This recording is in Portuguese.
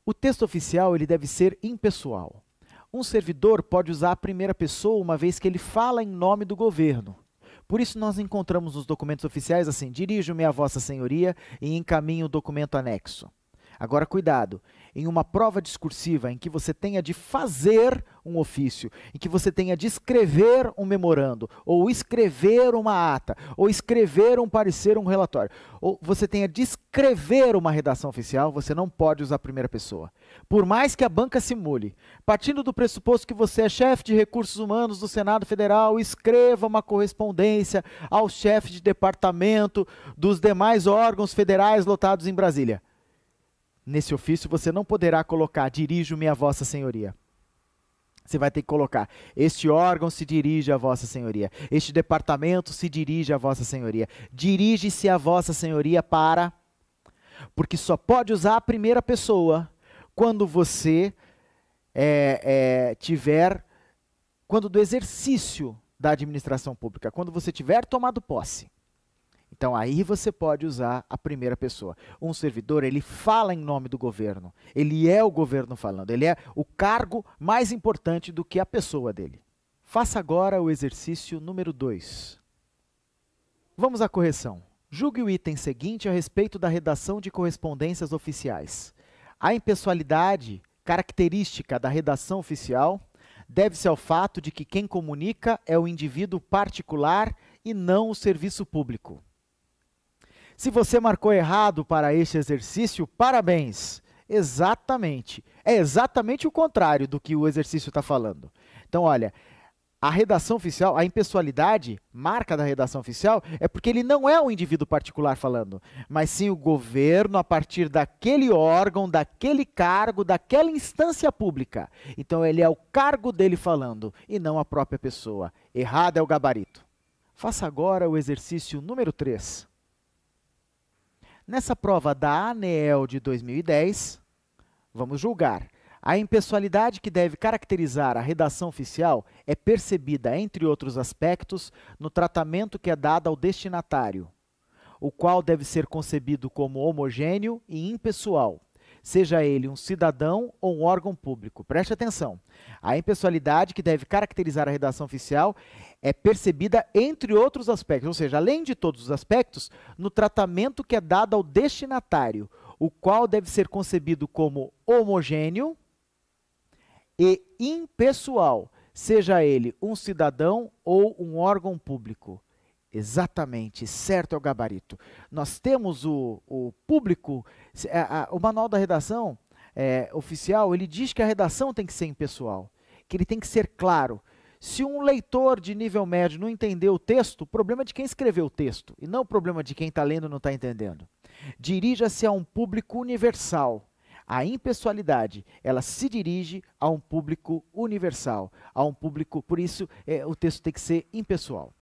O texto oficial ele deve ser impessoal. Um servidor pode usar a primeira pessoa uma vez que ele fala em nome do governo. Por isso, nós encontramos nos documentos oficiais assim: dirijo-me a Vossa Senhoria e encaminho o documento anexo. Agora, cuidado, em uma prova discursiva em que você tenha de fazer um ofício, em que você tenha de escrever um memorando, ou escrever uma ata, ou escrever um parecer, um relatório, ou você tenha de escrever uma redação oficial, você não pode usar a primeira pessoa. Por mais que a banca simule, partindo do pressuposto que você é chefe de recursos humanos do Senado Federal, escreva uma correspondência ao chefe de departamento dos demais órgãos federais lotados em Brasília. Nesse ofício, você não poderá colocar dirijo-me a Vossa Senhoria. Você vai ter que colocar este órgão se dirige a Vossa Senhoria, este departamento se dirige a Vossa Senhoria, dirige-se a Vossa Senhoria para... Porque só pode usar a primeira pessoa quando você quando do exercício da administração pública, quando você tiver tomado posse. Então, aí você pode usar a primeira pessoa. Um servidor, ele fala em nome do governo. Ele é o governo falando. Ele é o cargo mais importante do que a pessoa dele. Faça agora o exercício número 2. Vamos à correção. Julgue o item seguinte a respeito da redação de correspondências oficiais. A impessoalidade característica da redação oficial deve-se ao fato de que quem comunica é o indivíduo particular e não o serviço público. Se você marcou errado para este exercício, parabéns! Exatamente. É exatamente o contrário do que o exercício está falando. Então, olha, a redação oficial, a impessoalidade, marca da redação oficial, é porque ele não é um indivíduo particular falando, mas sim o governo a partir daquele órgão, daquele cargo, daquela instância pública. Então, ele é o cargo dele falando e não a própria pessoa. Errado é o gabarito. Faça agora o exercício número 3. Nessa prova da ANEEL de 2010, vamos julgar. A impessoalidade que deve caracterizar a redação oficial é percebida, entre outros aspectos, no tratamento que é dado ao destinatário, o qual deve ser concebido como homogêneo e impessoal, seja ele um cidadão ou um órgão público. Preste atenção. A impessoalidade que deve caracterizar a redação oficial é percebida entre outros aspectos, ou seja, além de todos os aspectos, no tratamento que é dado ao destinatário, o qual deve ser concebido como homogêneo e impessoal, seja ele um cidadão ou um órgão público. Exatamente, certo é o gabarito. Nós temos o público, o manual da redação oficial, ele diz que a redação tem que ser impessoal, que ele tem que ser claro. Se um leitor de nível médio não entender o texto, o problema é de quem escreveu o texto, e não o problema de quem está lendo e não está entendendo. Dirija-se a um público universal. A impessoalidade, ela se dirige a um público universal, a um público, por isso o texto tem que ser impessoal.